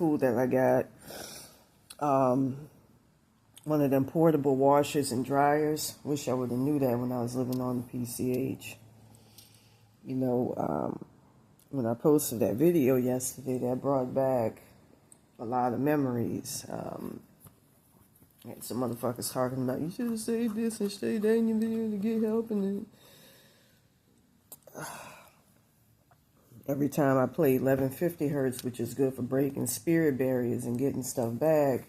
cool that I got one of them portable washers and dryers. Wish I would have knew that when I was living on the PCH. You know, when I posted that video yesterday, that brought back a lot of memories. Some motherfuckers talking about, you should have saved this and stayed down in your video to get help. And every time I play 1150 hertz, which is good for breaking spirit barriers and getting stuff back,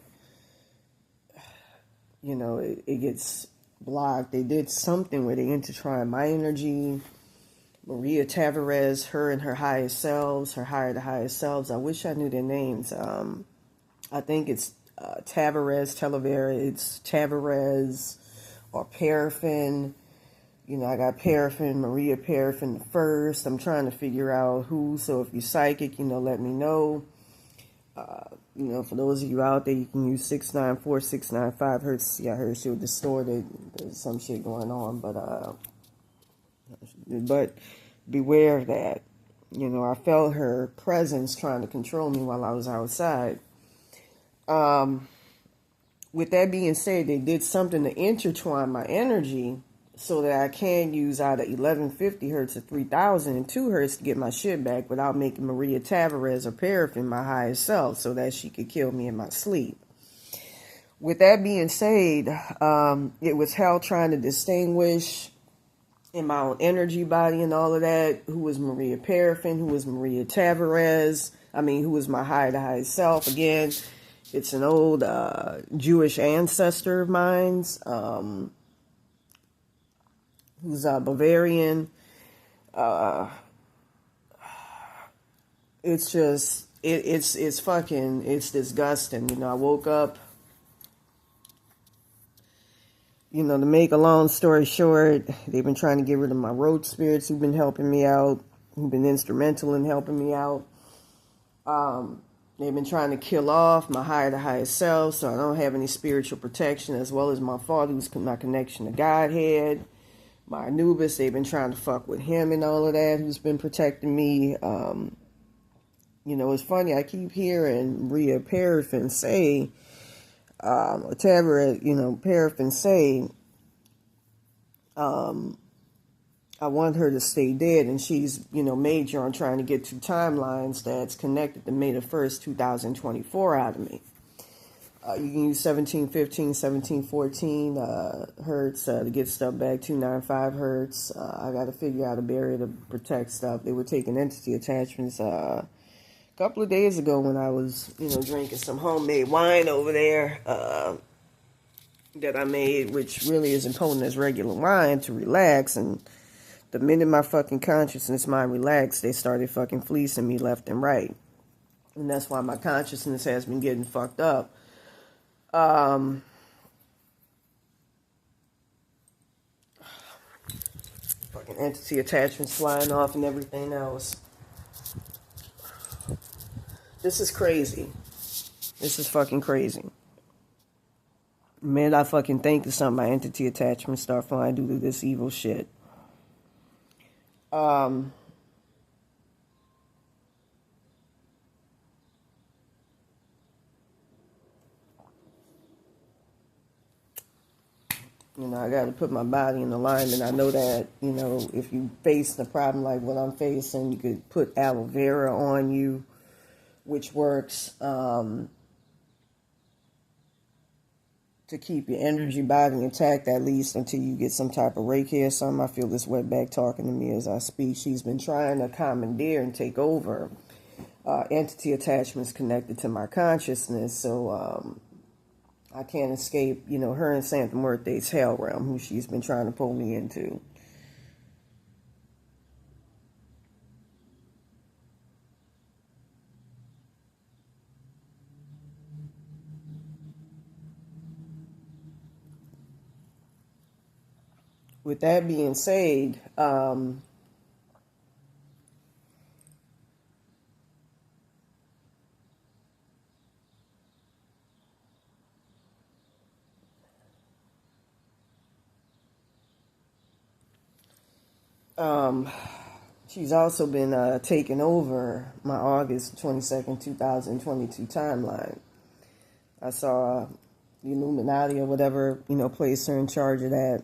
you know, it gets blocked. They did something where they intertwined my energy, Maria Tavares, her and her highest selves, her higher to highest selves. I wish I knew their names. I think it's Tavares, it's Tavares or Paraffin. You know, I got Paraffin, Maria Paraffin the first. I'm trying to figure out who. So if you're psychic, you know, let me know. You know, for those of you out there, you can use 694, 695 hertz. See, I heard she was distorted. There's some shit going on, but beware of that. You know, I felt her presence trying to control me while I was outside. With that being said, they did something to intertwine my energy so that I can use out of 1150 hertz to 3002 hertz to get my shit back without making Maria Tavares or Paraffin my highest self so that she could kill me in my sleep. With that being said, it was hell trying to distinguish in my own energy body and all of that who was Maria Paraffin, who was Maria Tavares, who was my higher to highest self. Again, it's an old Jewish ancestor of mine's, who's Bavarian. It's just, it's disgusting. You know, I woke up, you know, to make a long story short, they've been trying to get rid of my road spirits who've been helping me out, who've been instrumental in helping me out. They've been trying to kill off my higher to highest self, so I don't have any spiritual protection, as well as my father, who's my connection to Godhead. My Anubis, they've been trying to fuck with him and all of that, who's been protecting me. You know, it's funny, I keep hearing Maria Paraffin say, or Tavares, you know, Paraffin say, I want her to stay dead, and she's, you know, major on trying to get two timelines that's connected to May the 1st, 2024 out of me. You can use 1715, 1714 hertz to get stuff back, 295 hertz. I got to figure out a barrier to protect stuff. They were taking entity attachments a couple of days ago when I was, you know, drinking some homemade wine over there that I made, which really isn't potent as regular wine, to relax. And the minute my fucking consciousness mind relaxed, they started fucking fleecing me left and right. And that's why my consciousness has been getting fucked up. Fucking entity attachments flying off and everything else. This is crazy. This is fucking crazy. Man, I fucking think of something, my entity attachments start flying due to this evil shit. You know, I got to put my body in alignment. I know that, you know, if you face a problem like what I'm facing, you could put aloe vera on you, which works to keep your energy body intact, at least until you get some type of Reiki or something. I feel this wetback talking to me as I speak. She's been trying to commandeer and take over entity attachments connected to my consciousness. So I can't escape, you know, her and Santa Muerte's hell realm, who she's been trying to pull me into. With that being said, She's also been taking over my August 22nd, 2022 timeline. I saw the Illuminati or whatever, placed her in charge of that.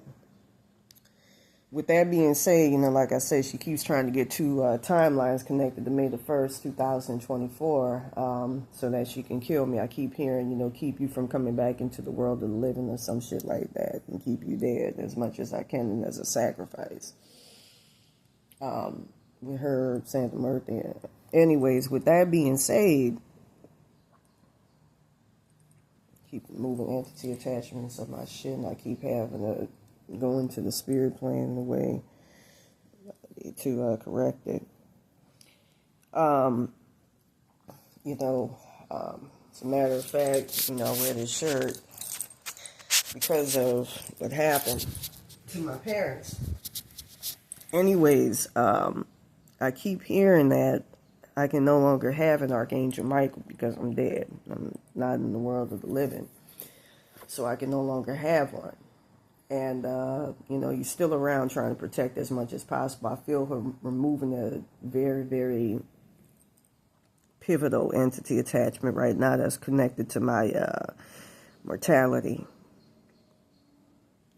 With that being said, like I said, she keeps trying to get two timelines connected to May the 1st, 2024, so that she can kill me. I keep hearing, keep you from coming back into the world of the living or some shit like that, and keep you dead as much as I can and as a sacrifice. With her Santa Murphy. Anyways, with that being said, keep moving entity attachments of my shit, and I keep having to go into the spirit plane in a way to correct it. As a matter of fact, I wear this shirt because of what happened to my parents. Anyways, I keep hearing that I can no longer have an Archangel Michael because I'm dead. I'm not in the world of the living. So I can no longer have one. And, you're still around trying to protect as much as possible. I feel her removing a very, very pivotal entity attachment right now that's connected to my mortality.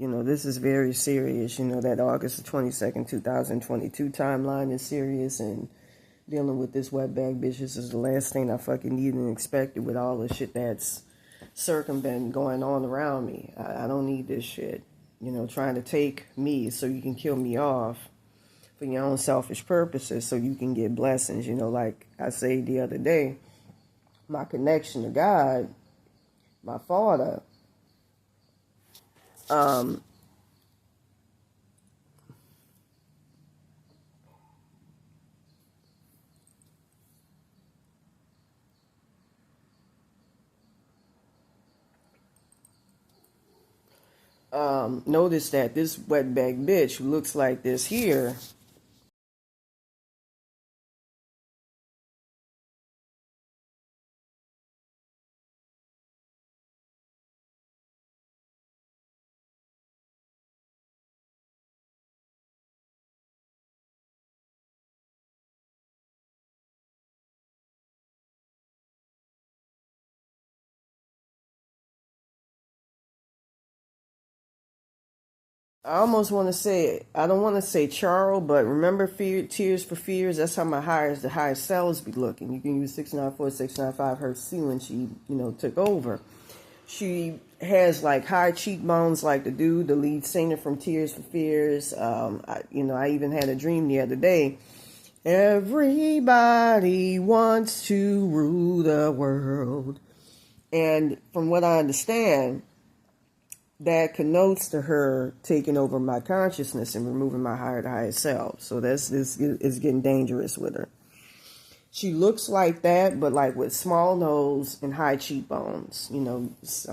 This is very serious. That August 22nd, 2022 timeline is serious, and dealing with this wetbag bitch is the last thing I fucking needed and expected with all the shit that's circumventing going on around me. I don't need this shit. Trying to take me so you can kill me off for your own selfish purposes so you can get blessings. Like I said the other day, my connection to God, my Father, notice that this wetback bitch who looks like this here I almost want to say, I don't want to say Charles, but remember Tears for Fears? That's how the highest Selves be looking. You can use 694, 695 her C when she, took over. She has like high cheekbones like the dude, the lead singer from Tears for Fears. I even had a dream the other day. Everybody wants to rule the world. And from what I understand, that connotes to her taking over my consciousness and removing my higher to higher self. So this is getting dangerous with her. She looks like that, but like with small nose and high cheekbones. I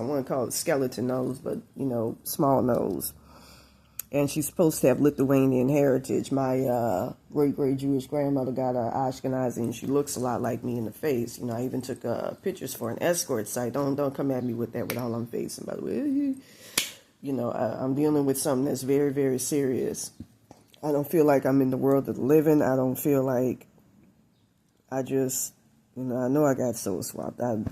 want to call it skeleton nose, but, small nose. And she's supposed to have Lithuanian heritage. My great Jewish grandmother got Ashkenazi, and she looks a lot like me in the face. I even took pictures for an escort site. Don't come at me with that with all I'm facing, by the way. I'm dealing with something that's very, very serious. I don't feel like I'm in the world of the living. I don't feel like I just, I know I got soul swapped. I've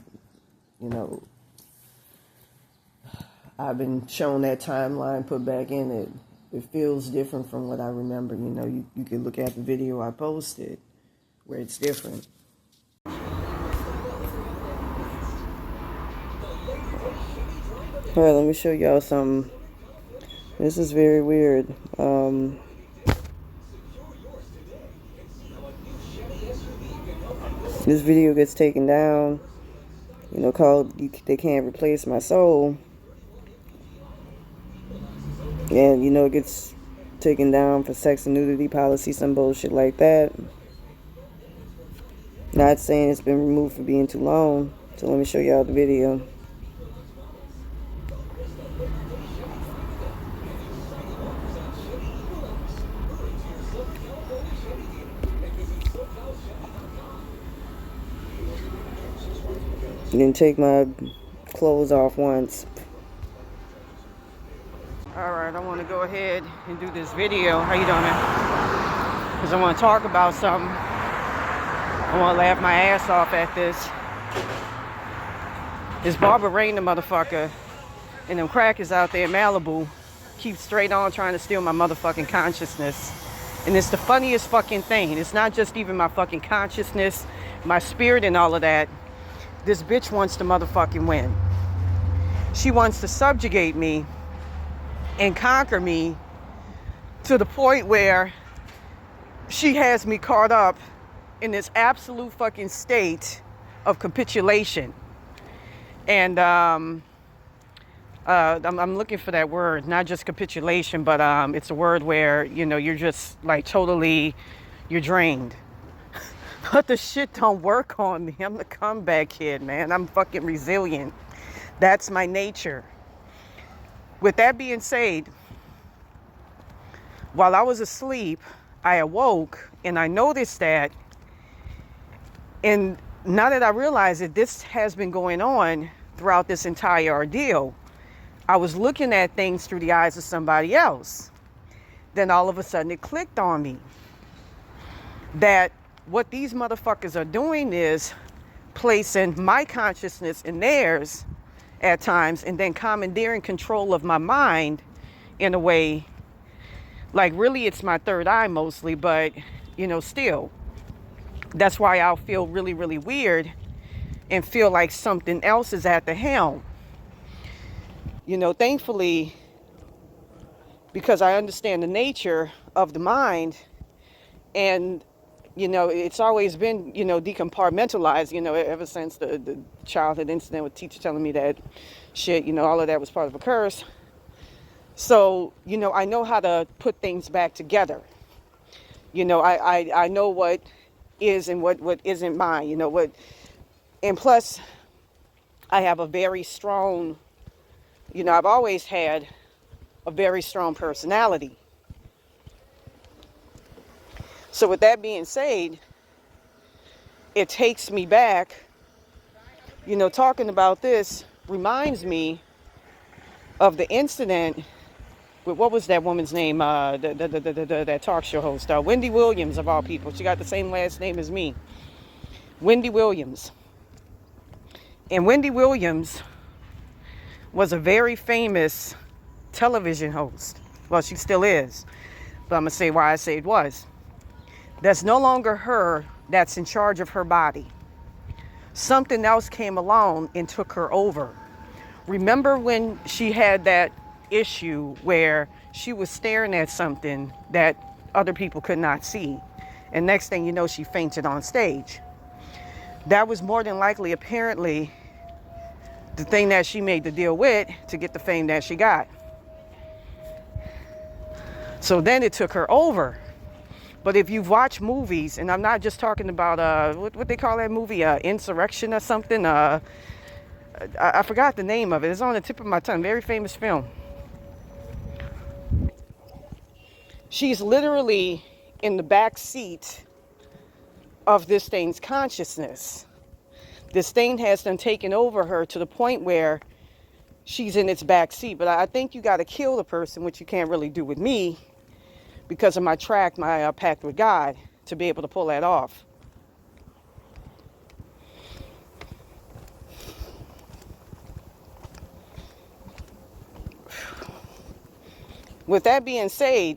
been shown that timeline, put back in it. It feels different from what I remember. You can look at the video I posted where it's different. All right, let me show y'all something. This is very weird. This video gets taken down, called They Can't Replace My Soul. And, it gets taken down for sex and nudity policy, some bullshit like that. Not saying it's been removed for being too long. So let me show y'all the video. You can take my clothes off once. Alright, I want to go ahead and do this video. How you doing, man? because I want to talk about something. I want to laugh my ass off at this. This Barbara Rain, the motherfucker, and them crackers out there in Malibu keep straight on trying to steal my motherfucking consciousness. And it's the funniest fucking thing. It's not just even my fucking consciousness, my spirit and all of that. This bitch wants to motherfucking win. She wants to subjugate me and conquer me to the point where she has me caught up in this absolute fucking state of capitulation. And I'm looking for that word, not just capitulation, but it's a word where, you know, you're just like totally, you're drained. But the shit don't work on me. I'm the comeback kid, man. I'm fucking resilient. That's my nature. With that being said, while I was asleep, I awoke and I noticed that, and now that I realize that this has been going on throughout this entire ordeal, I was looking at things through the eyes of somebody else. Then all of a sudden it clicked on me that what these motherfuckers are doing is placing my consciousness in theirs at times, and then commandeering control of my mind in a way, like really it's my third eye mostly, but you know, still. That's why I'll feel really, really weird and feel like something else is at the helm. You know, thankfully, because I understand the nature of the mind, and you know, it's always been, you know, decompartmentalized, you know, ever since the childhood incident with teacher telling me that shit, you know, all of that was part of a curse. So, you know, I know how to put things back together. You know, I know what is and what isn't mine, you know, what, and plus I have a very strong, you know, I've always had a very strong personality. So with that being said, it takes me back, you know, talking about this reminds me of the incident with, what was that woman's name, that talk show host, Wendy Williams of all people. She got the same last name as me, Wendy Williams. And Wendy Williams was a very famous television host. Well, she still is, but I'm gonna say why I say it was. That's no longer her that's in charge of her body. Something else came along and took her over. Remember when she had that issue where she was staring at something that other people could not see, and next thing you know, she fainted on stage. That was more than likely, apparently, the thing that she made the deal with to get the fame that she got. So then it took her over. But if you've watched movies, and I'm not just talking about what they call that movie, Insurrection or something. I forgot the name of it. It's on the tip of my tongue. Very famous film. She's literally in the back seat of this thing's consciousness. This thing has then taken over her to the point where she's in its back seat. But I think you got to kill the person, which you can't really do with me, because of my pact with God, to be able to pull that off. With that being said,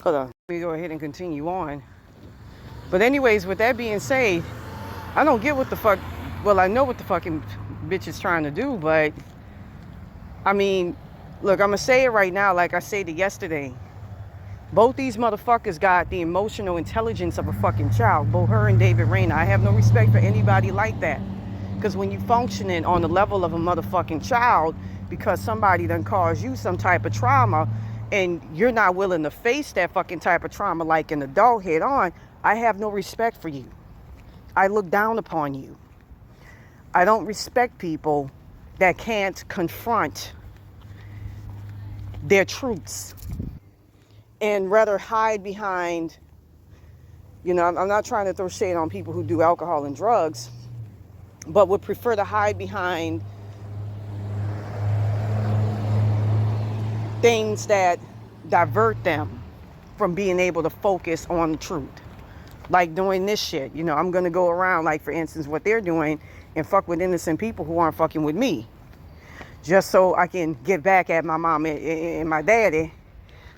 hold on, let me go ahead and continue on. But anyways, with that being said, I don't get what the fuck. Well, I know what the fucking bitch is trying to do, but I mean, look, I'm gonna say it right now, like I said it yesterday. Both these motherfuckers got the emotional intelligence of a fucking child, both her and David Rayner. I have no respect for anybody like that, because when you functioning on the level of a motherfucking child, because somebody done caused you some type of trauma, and you're not willing to face that fucking type of trauma like an adult head on, I have no respect for you. I look down upon you. I don't respect people that can't confront their truths and rather hide behind, you know, I'm not trying to throw shade on people who do alcohol and drugs, but would prefer to hide behind things that divert them from being able to focus on the truth. Like doing this shit. You know, I'm going to go around, like, for instance, what they're doing and fuck with innocent people who aren't fucking with me. Just so I can get back at my mom and my daddy.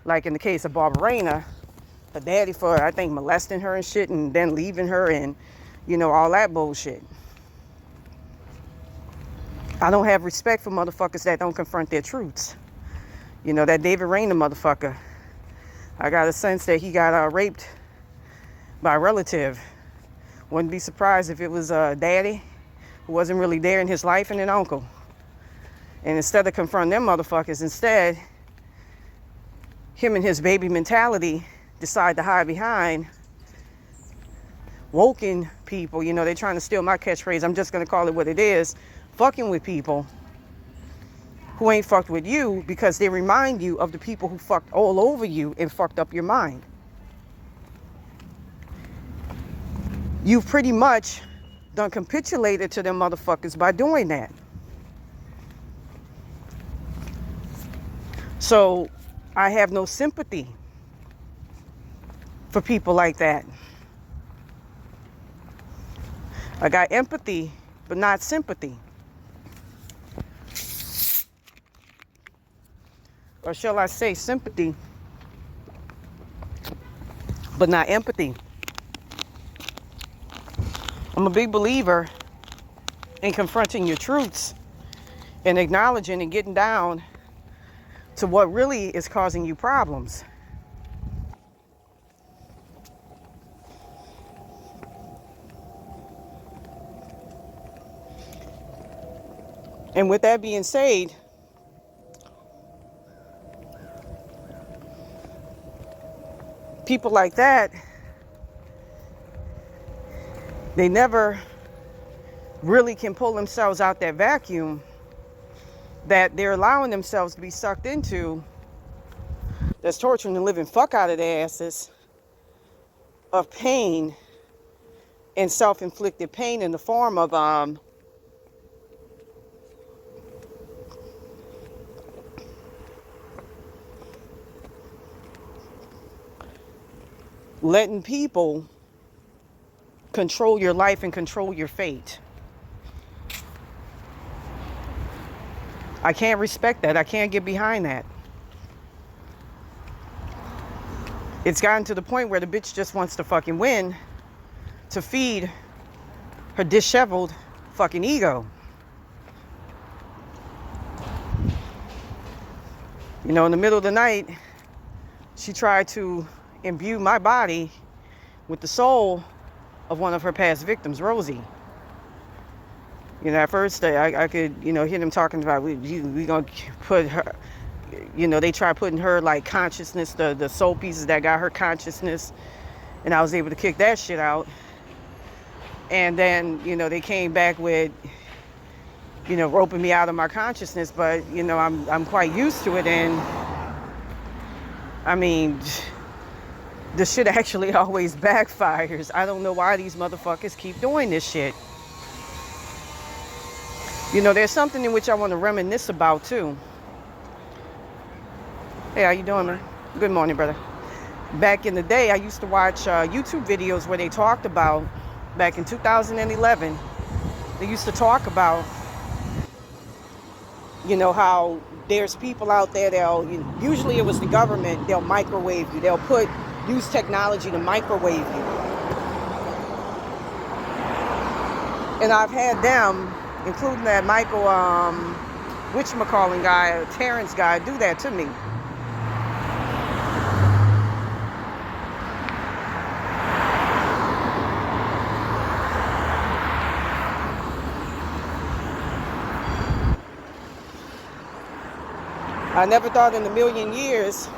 Like in the case of Barbarina, her daddy for, I think, molesting her and shit and then leaving her and, you know, all that bullshit. I don't have respect for motherfuckers that don't confront their truths. You know, that David Rayner motherfucker. I got a sense that he got raped by a relative. Wouldn't be surprised if it was daddy who wasn't really there in his life and an uncle. And instead of confronting them motherfuckers, instead, him and his baby mentality decide to hide behind woken people. You know, they're trying to steal my catchphrase. I'm just going to call it what it is. Fucking with people who ain't fucked with you because they remind you of the people who fucked all over you and fucked up your mind. You've pretty much done capitulated to them motherfuckers by doing that. So I have no sympathy for people like that. I got empathy, but not sympathy. Or shall I say sympathy, but not empathy. I'm a big believer in confronting your truths and acknowledging and getting down to what really is causing you problems. And with that being said, people like that, they never really can pull themselves out that vacuum that they're allowing themselves to be sucked into, that's torturing the living fuck out of their asses, of pain and self-inflicted pain in the form of letting people control your life and control your fate. I can't respect that. I can't get behind that. It's gotten to the point where the bitch just wants to fucking win to feed her disheveled fucking ego. You know, in the middle of the night, she tried to imbue my body with the soul of one of her past victims, Rosie. You know, at first I could, you know, hear them talking about we gonna put her, you know, they tried putting her like consciousness, the soul pieces that got her consciousness, and I was able to kick that shit out. And then, you know, they came back with, you know, roping me out of my consciousness, but, you know, I'm quite used to it. And I mean, the shit actually always backfires. I don't know why these motherfuckers keep doing this shit. You know, there's something in which I want to reminisce about too. Hey, how you doing, man? Good morning, brother. Back in the day, I used to watch YouTube videos where they talked about, back in 2011, they used to talk about, you know, how there's people out there that'll, usually it was the government, they'll microwave you. They'll use technology to microwave you. And I've had them, including that Michael, whatchamacallit guy, Terrence guy, do that to me. I never thought in a million years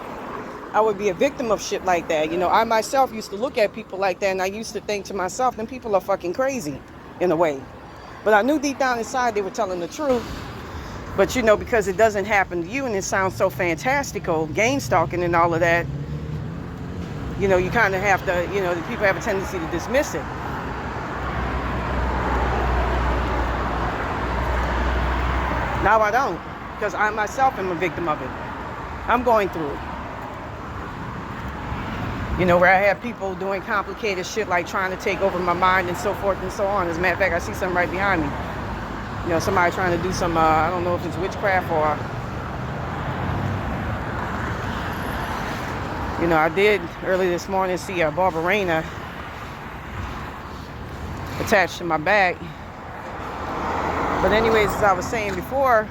I would be a victim of shit like that. You know, I myself used to look at people like that, and I used to think to myself, them people are fucking crazy, in a way. But I knew deep down inside they were telling the truth. But, you know, because it doesn't happen to you and it sounds so fantastical, game stalking and all of that, you know, you kind of have to, you know, the people have a tendency to dismiss it. Now I don't, because I myself am a victim of it. I'm going through it. You know, where I have people doing complicated shit like trying to take over my mind and so forth and so on. As a matter of fact, I see something right behind me. You know, somebody trying to do some, I don't know if it's witchcraft or... You know, I did early this morning see a Barbarena attached to my back. But anyways, as I was saying before,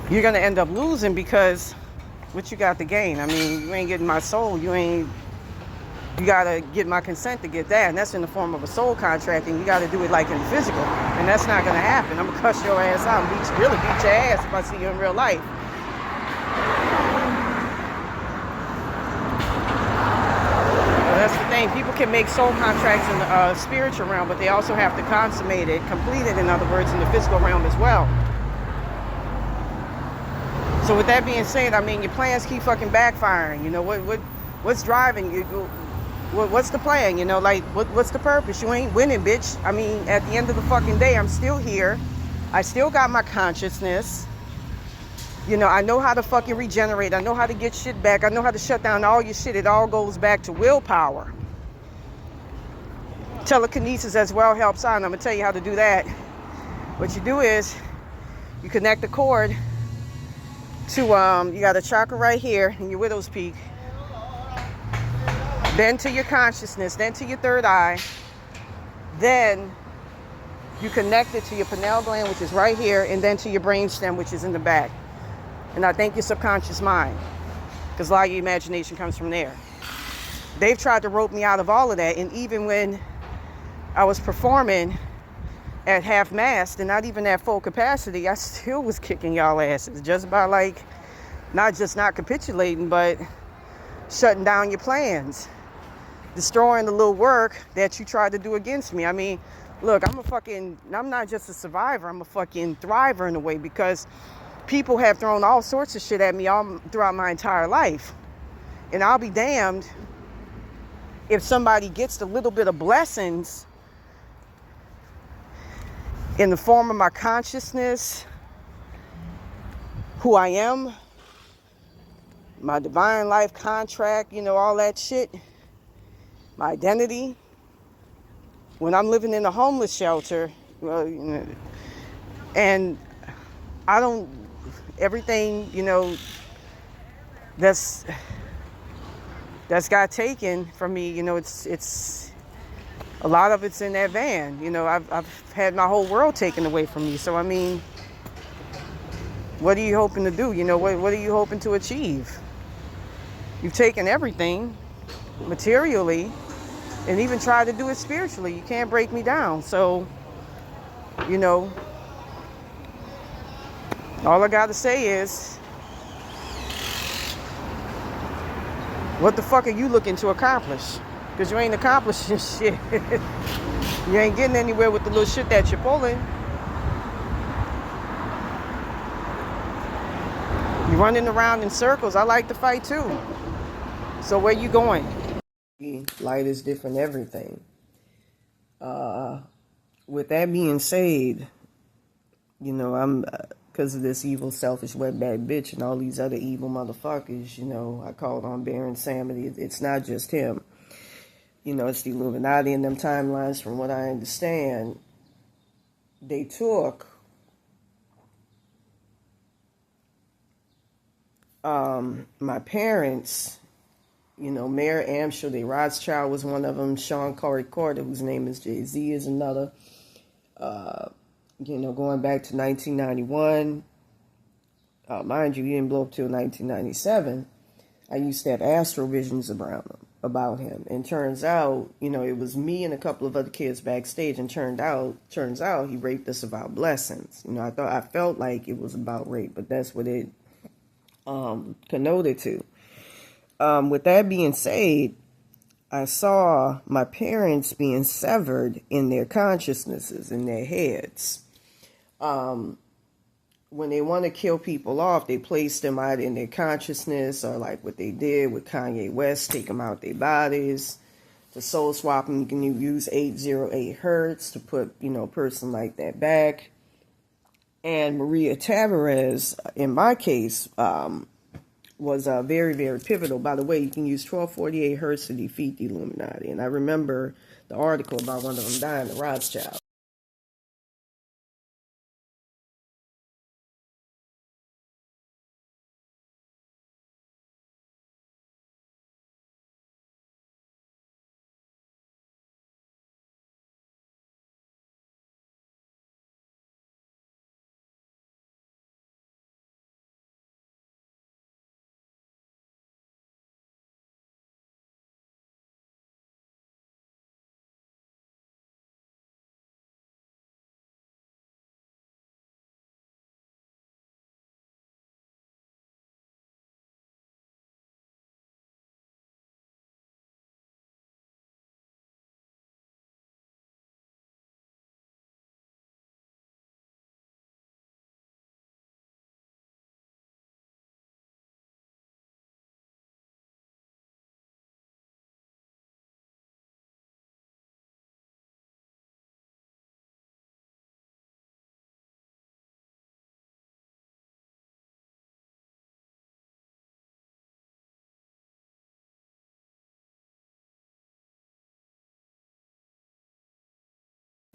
you're going to end up losing because what you got to gain? I mean, you ain't getting my soul. You got to get my consent to get that. And that's in the form of a soul contract. And you got to do it like in physical. And that's not going to happen. I'm going to cuss your ass out and really beat your ass if I see you in real life. Well, that's the thing. People can make soul contracts in the spiritual realm, but they also have to consummate it, complete it, in other words, in the physical realm as well. So with that being said, I mean, your plans keep fucking backfiring. You know, what's driving you? What's the plan? You know, like, what's the purpose? You ain't winning, bitch. I mean, at the end of the fucking day, I'm still here. I still got my consciousness. You know, I know how to fucking regenerate. I know how to get shit back. I know how to shut down all your shit. It all goes back to willpower. Telekinesis as well helps out, and I'm going to tell you how to do that. What you do is, you connect the cord to, you got a chakra right here in your widow's peak, then to your consciousness, then to your third eye, then you connect it to your pineal gland, which is right here, and then to your brain stem, which is in the back. And I think your subconscious mind, because a lot of your imagination comes from there. They've tried to rope me out of all of that, and even when I was performing at half-mast and not even at full capacity, I still was kicking y'all asses, just by like, not capitulating, but shutting down your plans, destroying the little work that you tried to do against me. I mean, look, I'm not just a survivor, I'm a fucking thriver in a way, because people have thrown all sorts of shit at me all throughout my entire life. And I'll be damned if somebody gets a little bit of blessings in the form of my consciousness, who I am, my divine life contract, you know, all that shit, my identity. When I'm living in a homeless shelter, well, you know, and I don't, everything, you know, that's got taken from me, you know, it's a lot of it's in that van. You know, I've had my whole world taken away from me. So, I mean, what are you hoping to do? You know, what are you hoping to achieve? You've taken everything materially and even tried to do it spiritually. You can't break me down. So, you know, all I got to say is, what the fuck are you looking to accomplish? Because you ain't accomplishing shit. You ain't getting anywhere with the little shit that you're pulling. You're running around in circles. I like to fight too. So where you going? Light is different, everything. With that being said, you know, I'm, because of this evil, selfish, wetback bitch and all these other evil motherfuckers, you know, I called on Baron Samedi. It's not just him. You know, it's the Illuminati in them timelines. From what I understand, they took my parents, you know, Mayor Amschel, the Rothschild was one of them, Sean Corey Corder, whose name is Jay-Z, is another. You know, going back to 1991, mind you, he didn't blow up till 1997. I used to have astral visions about him. And turns out, you know, it was me and a couple of other kids backstage, and turns out he raped us about blessings. You know, I felt like it was about rape, but that's what it connoted to. With that being said, I saw my parents being severed in their consciousnesses, in their heads. When they want to kill people off, they place them out in their consciousness, or like what they did with Kanye West, take them out their bodies. To soul swap them, you can use 808 hertz to put, you know, a person like that back. And Maria Tavares, in my case, was very, very pivotal. By the way, you can use 1248 hertz to defeat the Illuminati. And I remember the article about one of them dying, the Rothschild.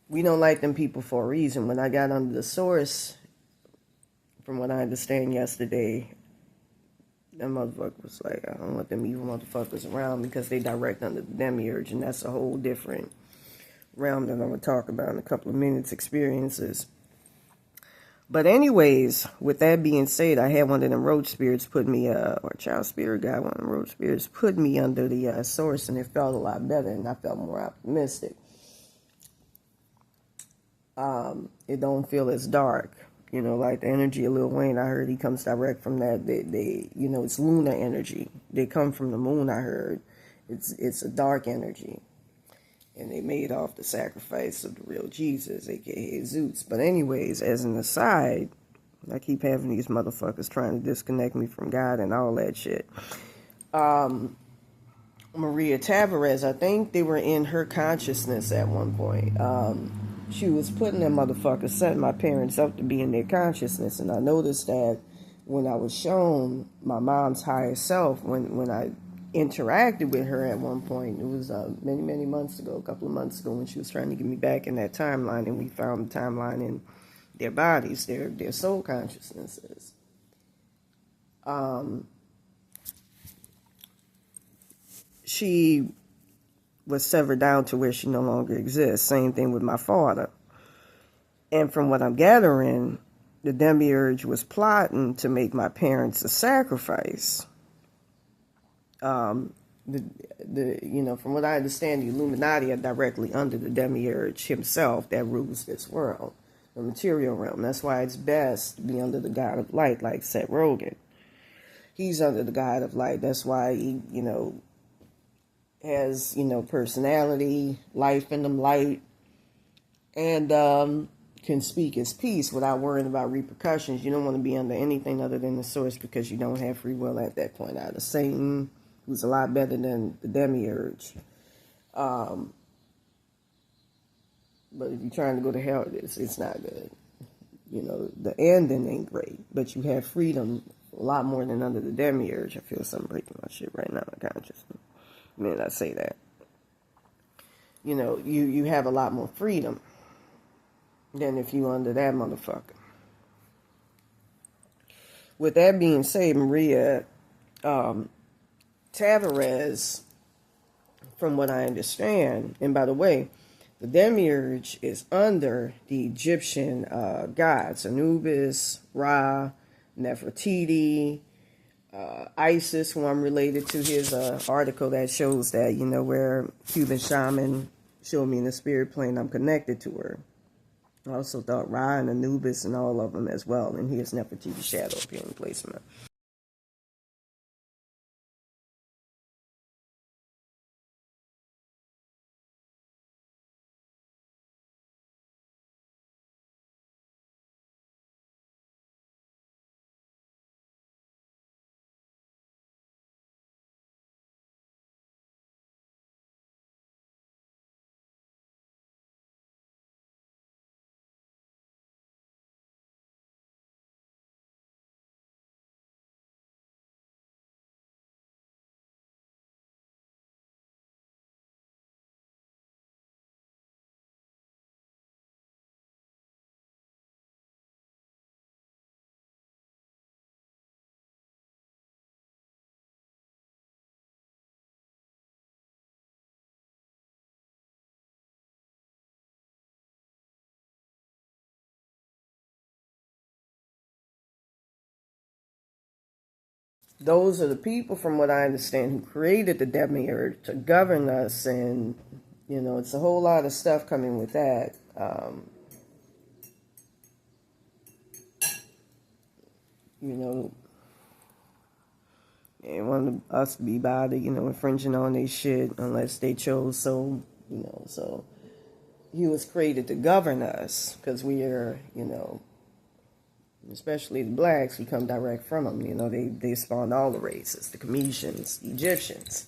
We don't like them people for a reason. When I got under the source, from what I understand yesterday, that motherfucker was like, I don't want them evil motherfuckers around because they direct under the demiurge, and that's a whole different realm that I'm going to talk about in a couple of minutes, experiences. But anyways, with that being said, I had one of them road spirits put me, or child spirit guy, one of them road spirits put me under the source, and it felt a lot better, and I felt more optimistic. It don't feel as dark. Like the energy of Lil Wayne, I heard he comes direct from that. It's lunar energy. They come from the moon, I heard. It's a dark energy. And they made off the sacrifice of the real Jesus, aka Zeus. But anyways, as an aside, I keep having these motherfuckers trying to disconnect me from God and all that shit. Maria Tavares, I think they were in her consciousness at one point. She was putting them motherfuckers, setting my parents up to be in their consciousness. And I noticed that when I was shown my mom's higher self, when I interacted with her at one point, it was many, many months ago, a couple of months ago, when she was trying to get me back in that timeline, and we found the timeline in their bodies, their soul consciousnesses. She was severed down to where she no longer exists. Same thing with my father. And from what I'm gathering, the demiurge was plotting to make my parents a sacrifice. From what I understand, the Illuminati are directly under the demiurge himself that rules this world, the material realm. That's why it's best to be under the God of light, like Seth Rogen. He's under the God of light. That's why he, has, personality, life in them, light, and can speak his piece without worrying about repercussions. You don't want to be under anything other than the source because you don't have free will at that point. Either Satan, who's a lot better than the demiurge. But if you're trying to go to hell, it's not good. The ending ain't great, but you have freedom a lot more than under the demiurge. I feel something breaking my shit right now, consciously. I say that. You have a lot more freedom than if you under that motherfucker. With that being said, Maria Tavares, from what I understand, and by the way, the demiurge is under the Egyptian gods, Anubis, Ra, Nefertiti, Isis, who I'm related to. His article that shows that, where Cuban shaman showed me in the spirit plane, I'm connected to her. I also thought Ra and Anubis and all of them as well. And here's Nefertiti's shadow appearing placement. those are the people, from what I understand, who created the demiurge to govern us, and it's a whole lot of stuff coming with that. They want us to be bothered, infringing on their shit unless they chose. So he was created to govern us because we are, especially the blacks, we come direct from them. They spawned all the races, the Cometians, Egyptians,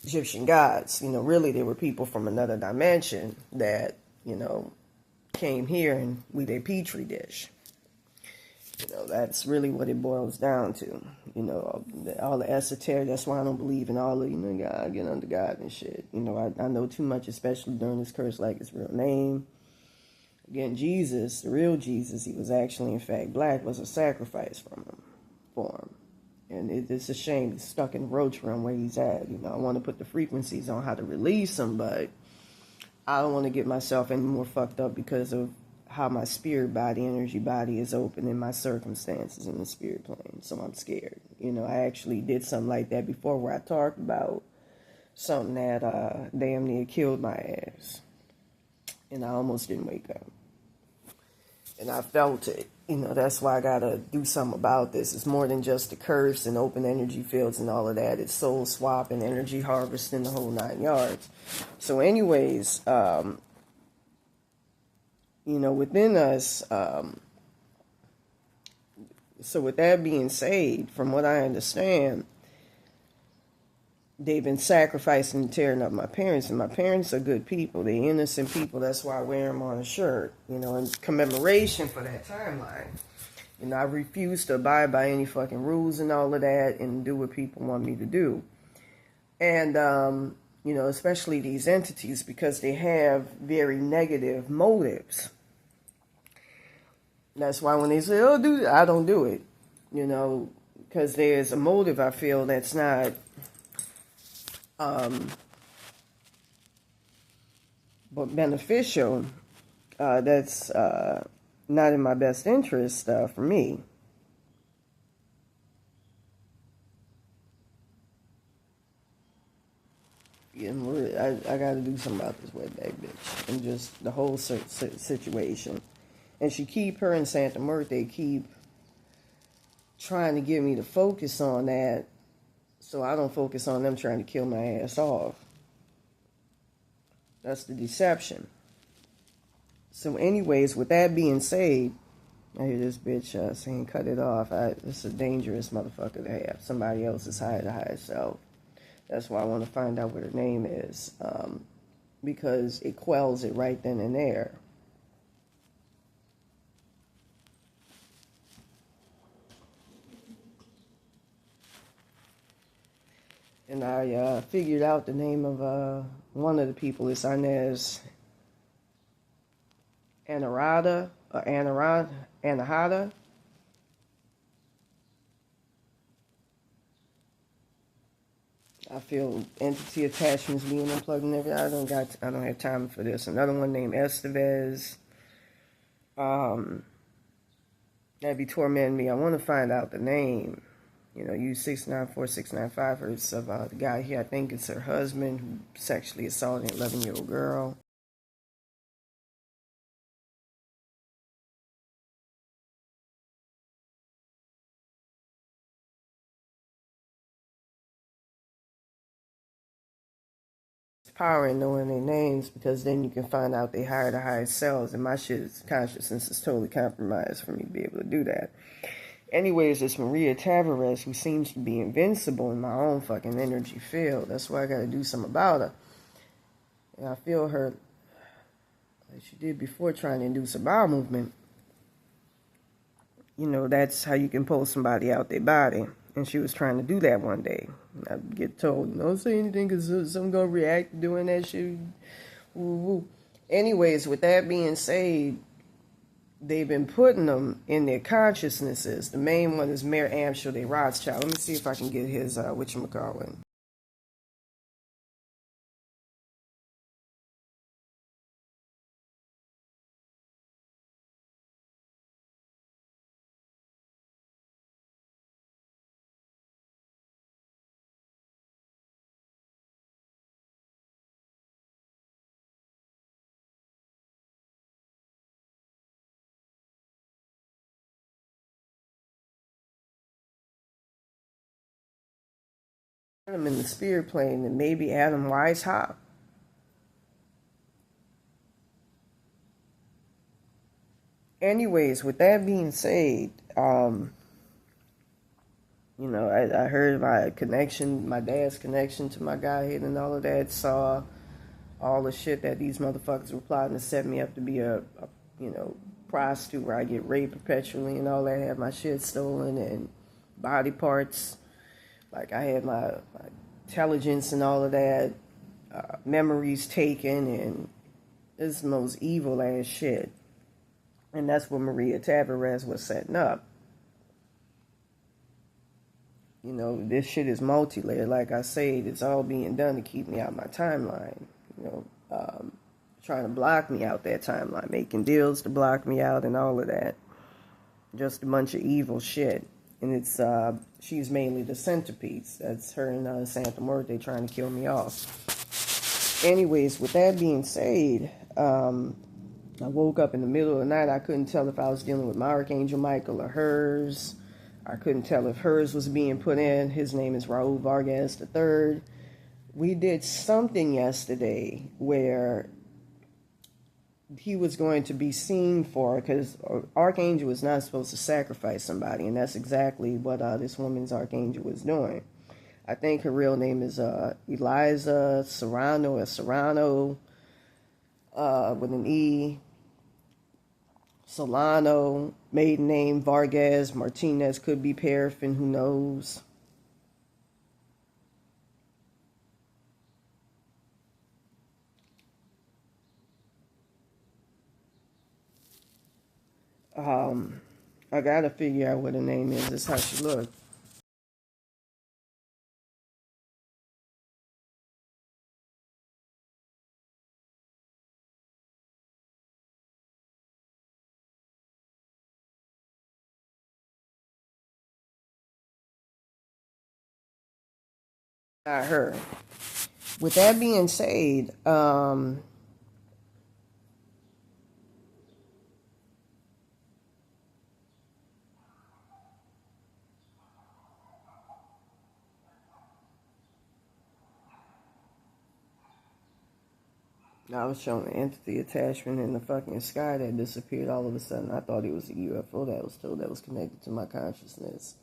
Egyptian gods. Really they were people from another dimension that, came here and we their petri dish. That's really what it boils down to. All the esoteric, that's why I don't believe in all the, God, get under God and shit. I know too much, especially during this curse, like his real name. Again, Jesus, the real Jesus, he was actually, in fact, black, was a sacrifice for him. And it's a shame he's stuck in the roach realm where he's at. I want to put the frequencies on how to release him, but I don't want to get myself any more fucked up because of how my spirit body, energy body is open in my circumstances in the spirit plane. So I'm scared. I actually did something like that before where I talked about something that damn near killed my ass. And I almost didn't wake up. And I felt it. That's why I gotta do something about this. It's more than just the curse and open energy fields and all of that. It's soul swap and energy harvesting, the whole 9 yards. So anyways, within us, so with that being said, from what I understand, they've been sacrificing and tearing up my parents, and my parents are good people. They're innocent people. That's why I wear them on a shirt, in commemoration for that timeline. I refuse to abide by any fucking rules and all of that and do what people want me to do. And, especially these entities, because they have very negative motives. That's why when they say, oh, do that, I don't do it, because there's a motive, I feel, that's not, but beneficial, that's not in my best interest for me. I got to do something about this wetback bitch and just the whole situation. And her and Santa Muerte keep trying to get me to focus on that so I don't focus on them trying to kill my ass off. That's the deception. So anyways, with that being said, I hear this bitch saying cut it off. It's a dangerous motherfucker to have. Somebody else's higher self. That's why I want to find out what her name is. Because it quells it right then and there. And I figured out the name of one of the people. It's Inez Anahada, or Anahada. I feel entity attachments being unplugged and everything. I don't have time for this. Another one named Estevez. That'd be tormenting me. I want to find out the name. Use 694-695 hertz of the guy here. I think it's her husband who sexually assaulted an 11-year-old girl. Power in knowing their names, because then you can find out they hire the highest selves, and my consciousness is totally compromised for me to be able to do that. Anyways, it's Maria Tavares, who seems to be invincible in my own fucking energy field. That's why I gotta do something about her. And I feel her, like she did before, trying to induce a bowel movement. That's how you can pull somebody out their body. And she was trying to do that one day. I get told, don't say anything because someone's going to react doing that shit. Woo-woo. Anyways, with that being said, they've been putting them in their consciousnesses. The main one is Mayor Amschel de Rothschild. Let me see if I can get his, whatchamacallit. Adam in the spirit plane, and maybe Adam Wise Hop. Anyways, with that being said, I heard my dad's connection to my Godhead and all of that, saw all the shit that these motherfuckers were plotting to set me up to be a prostitute where I get raped perpetually and all that, have my shit stolen and body parts. Like I had my intelligence and all of that, memories taken, and it's the most evil ass shit. And that's what Maria Tavares was setting up. This shit is multi-layered. Like I said, it's all being done to keep me out my timeline. Trying to block me out that timeline, making deals to block me out and all of that. Just a bunch of evil shit. And it's she's mainly the centerpiece. That's her and Santa Muerte trying to kill me off. Anyways, with that being said, I woke up in the middle of the night. I couldn't tell if I was dealing with my Archangel Michael or hers. I couldn't tell if hers was being put in. His name is Raul Vargas III. We did something yesterday where he was going to be seen for, because Archangel was not supposed to sacrifice somebody, and that's exactly what this woman's Archangel was doing. I think her real name is Eliza Serrano, or Serrano, with an E. Solano, maiden name Vargas Martinez, could be Paraffin, who knows. I gotta figure out what her name is. That's how she looked. Not her. With that being said, I was showing an entity attachment in the fucking sky that disappeared all of a sudden. I thought it was a UFO that was told that was connected to my consciousness.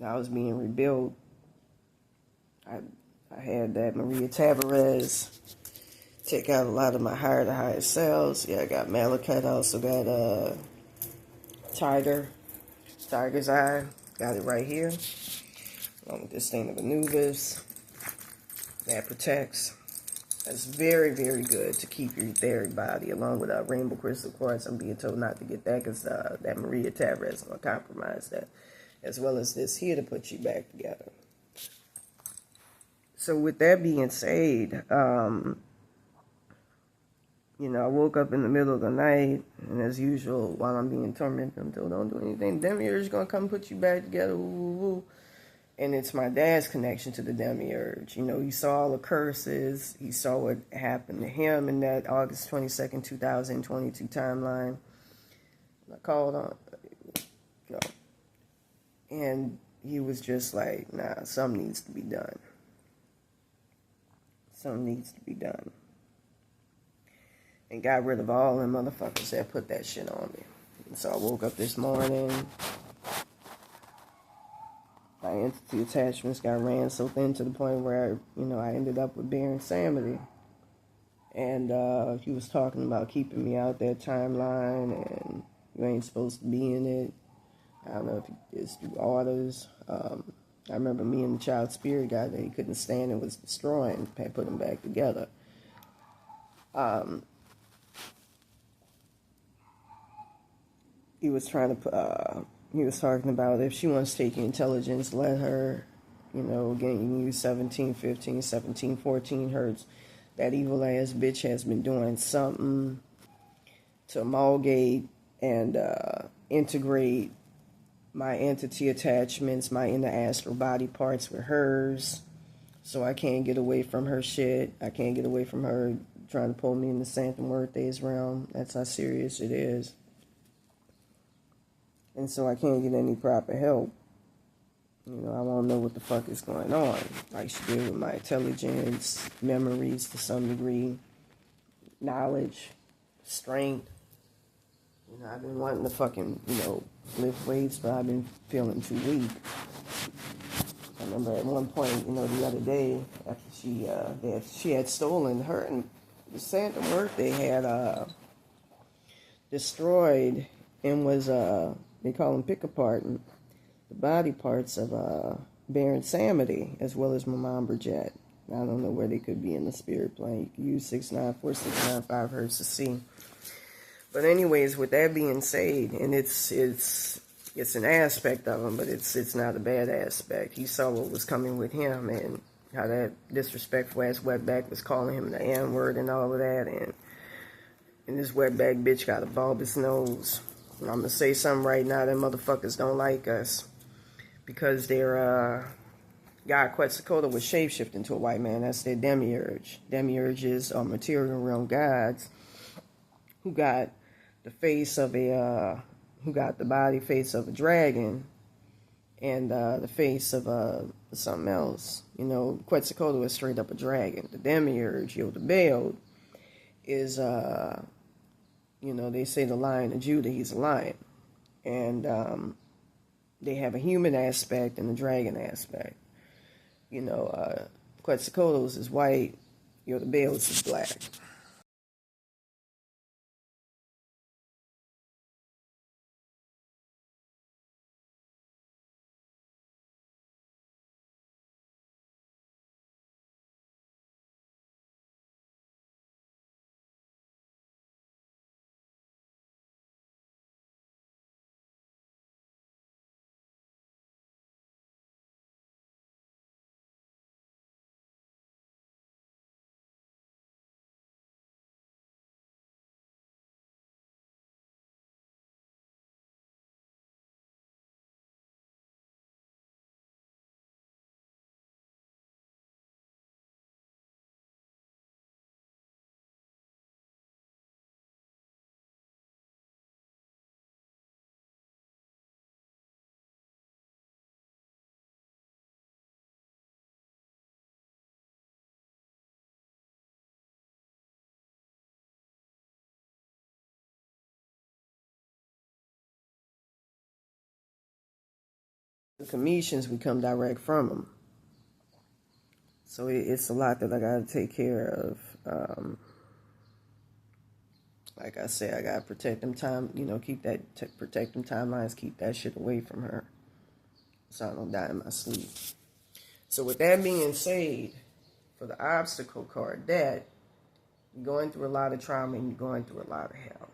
I was being rebuilt. I had that Maria Tavares take out a lot of my higher to higher selves. Yeah, I got Malachite. I also got Tiger's Eye. Got it right here. Along with this thing of Anubis. That protects. That's very, very good to keep your etheric body, along with rainbow crystal quartz. I'm being told not to get that because that Maria Tavares is going to compromise that, as well as this here to put you back together. So with that being said, I woke up in the middle of the night, and as usual, while I'm being tormented, I'm told, don't do anything. Demiurge is going to come put you back together. Woo. And it's my dad's connection to the Demiurge. He saw all the curses. He saw what happened to him in that August 22nd, 2022 timeline. I called on, and he was just like, nah, something needs to be done. Something needs to be done. And got rid of all them motherfuckers that put that shit on me. And so I woke up this morning. My entity attachments got ran so thin to the point where, I ended up with Baron Samity. And he was talking about keeping me out that timeline, and you ain't supposed to be in it. I don't know if it's through orders. I remember me and the child spirit guy that he couldn't stand and was destroying, had put him back together. He was trying to, he was talking about if she wants to take your intelligence, let her, again, you can use 17, 15, 17, 14 hertz. That evil ass bitch has been doing something to amalgate and integrate my entity attachments, my inner astral body parts with hers. So I can't get away from her shit. I can't get away from her trying to pull me into Santa Muerte's realm. That's how serious it is. And so I can't get any proper help. I won't know what the fuck is going on. Like she did with my intelligence, memories to some degree, knowledge, strength. I've been wanting to fucking, lift weights, but I've been feeling too weak. I remember at one point, the other day, after she had stolen her and the Santa work, they had destroyed and was, they call them pick apart, the body parts of Baron Samedi, as well as my mom Bridget. I don't know where they could be in the spirit plane. You can use 694-695 hertz to see. But anyways, with that being said, and it's an aspect of him, but it's not a bad aspect. He saw what was coming with him and how that disrespectful ass wetback was calling him the N-word and all of that, and this wetback bitch got a bulbous nose. And I'm gonna say something right now, them motherfuckers don't like us because their God Quetzalcoatl was shapeshifted into a white man. That's their demiurge. Demiurges are material realm gods who got the face of who got the body face of a dragon and the face of something else. Quetzalcoatl is straight up a dragon. The demiurge, the Baal, is they say the Lion of Judah. He's a lion, and they have a human aspect and a dragon aspect. Quetzalcoatl is white. The Baal is black. The commissions, we come direct from them. So it's a lot that I got to take care of. Like I said, I got to protect them protect them timelines, keep that shit away from her. So I don't die in my sleep. So with that being said, for the obstacle card, that you're going through a lot of trauma and you're going through a lot of hell.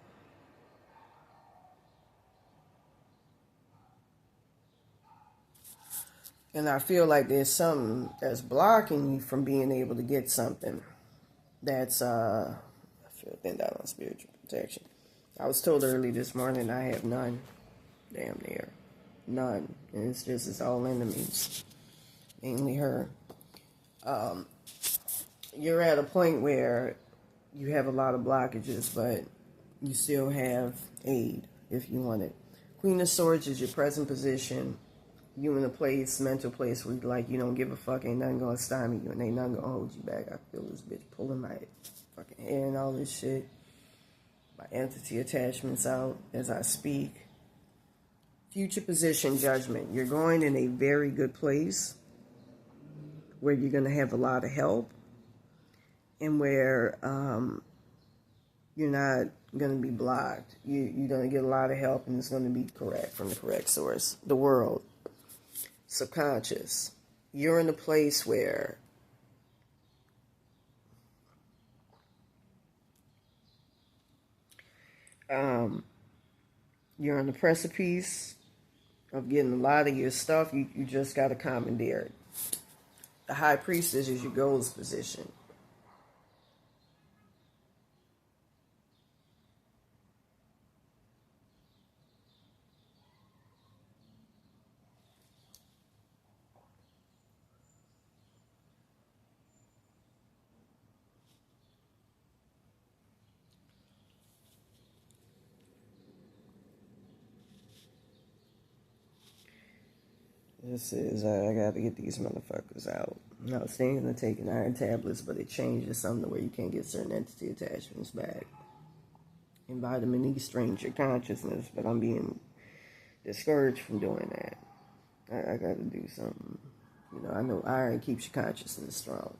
And I feel like there's something that's blocking you from being able to get something that's, I feel thin down on spiritual protection. I was told early this morning I have none. Damn near. None. And it's all enemies. Mainly her. You're at a point where you have a lot of blockages, but you still have aid if you want it. Queen of Swords is your present position. You in a place, mental place where you don't give a fuck, ain't nothing gonna stymie you, and ain't nothing gonna hold you back. I feel this bitch pulling my fucking hair and all this shit. My entity attachments out as I speak. Future position judgment. You're going in a very good place where you're gonna have a lot of help, and where you're not gonna be blocked. You're gonna get a lot of help, and it's gonna be correct from the correct source. The world. Subconscious. You're in a place where you're on the precipice of getting a lot of your stuff. You just got to commandeer it. The High Priestess is your goals position. This is, I gotta get these motherfuckers out. I was thinking of taking iron tablets, but it changes something where you can't get certain entity attachments back. And vitamin E strains your consciousness, but I'm being discouraged from doing that. I gotta do something. I know iron keeps your consciousness strong.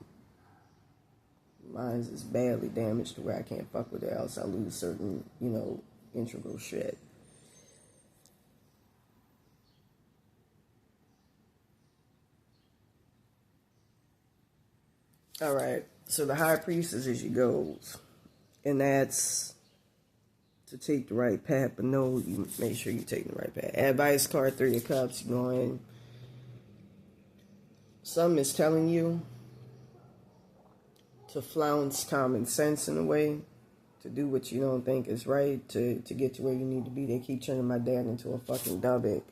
Mine is badly damaged to where I can't fuck with it, else I lose certain, integral shit. Alright, so the high priestess is your goals. And that's to take the right path, but no, you make sure you take the right path. Advice card, 3 of Cups, you're going, something is telling you to flounce common sense in a way, to do what you don't think is right, to get to where you need to be. They keep turning my dad into a fucking dubbick,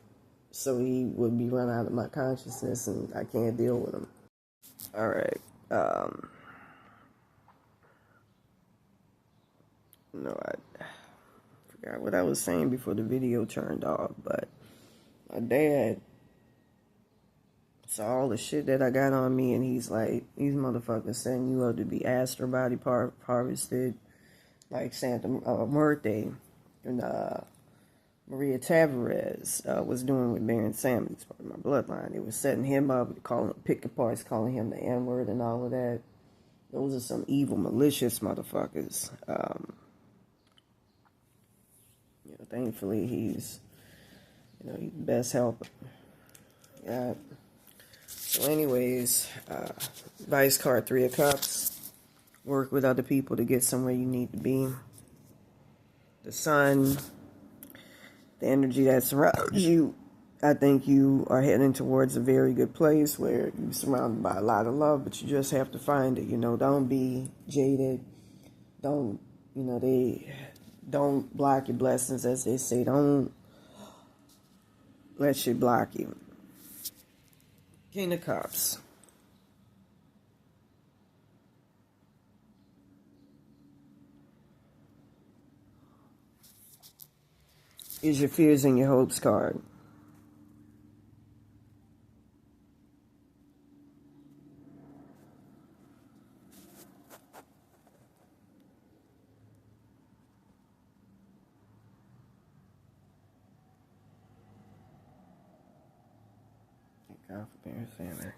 so he would be run out of my consciousness, and I can't deal with him. Alright, I forgot what I was saying before the video turned off, but my dad saw all the shit that I got on me, and he's like, these motherfuckers setting you up to be astral body harvested, like Santa Muerte and Maria Tavares was doing with Baron Salmon. He's part of my bloodline. They were setting him up, picking parts, calling him the N-word and all of that. Those are some evil, malicious motherfuckers. Thankfully, he's the best helper. Yeah. So anyways, Vice card, 3 of Cups. Work with other people to get somewhere you need to be. The sun, the energy that surrounds you. I think you are heading towards a very good place where you're surrounded by a lot of love, but you just have to find it. Don't be jaded. Don't block your blessings, as they say. Don't let shit block you. King of Cups. Is your fears and your hopes card. God for being family.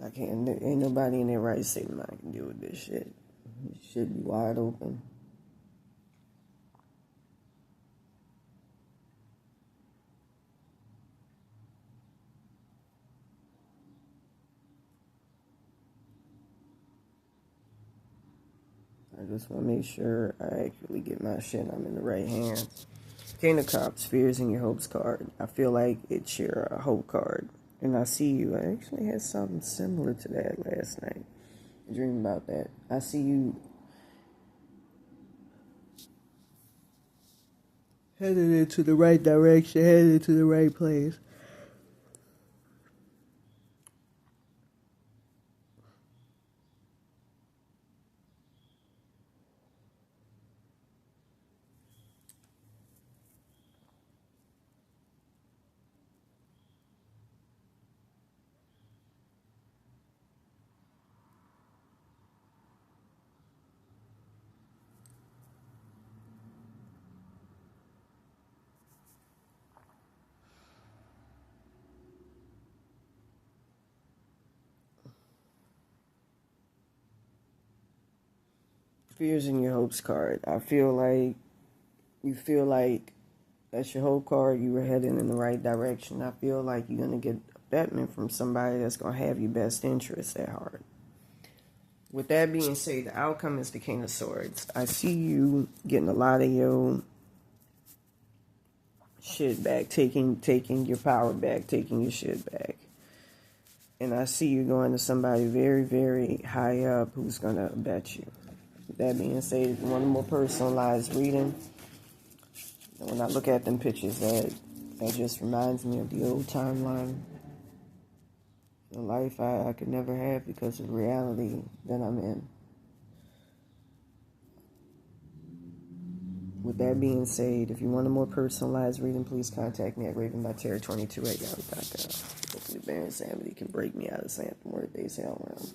I can't. Ain't nobody in their right state of mind can deal with this shit. It should be wide open. I just want to make sure I actually get my shit. I'm in the right hands. King of Cups, fears and your hopes card. I feel like it's your hope card. And I see you. I actually had something similar to that last night. I dreamed about that. I see you headed into the right direction, headed into the right place. Fears and your hopes card. I feel like you feel like that's your hope card. You were heading in the right direction. I feel like you're going to get a betterment from somebody that's going to have your best interests at heart. With that being said, the outcome is the King of Swords. I see you getting a lot of your shit back, taking your power back, taking your shit back. And I see you going to somebody very, very high up who's going to bet you. With that being said, one more personalized reading. And when I look at them pictures, that just reminds me of the old timeline. The life I could never have because of the reality that I'm in. with that being said, if you want a more personalized reading, please contact me at ravenbyterror22@yahoo.com. Hopefully Baron Samedi can break me out of saying the word they say around.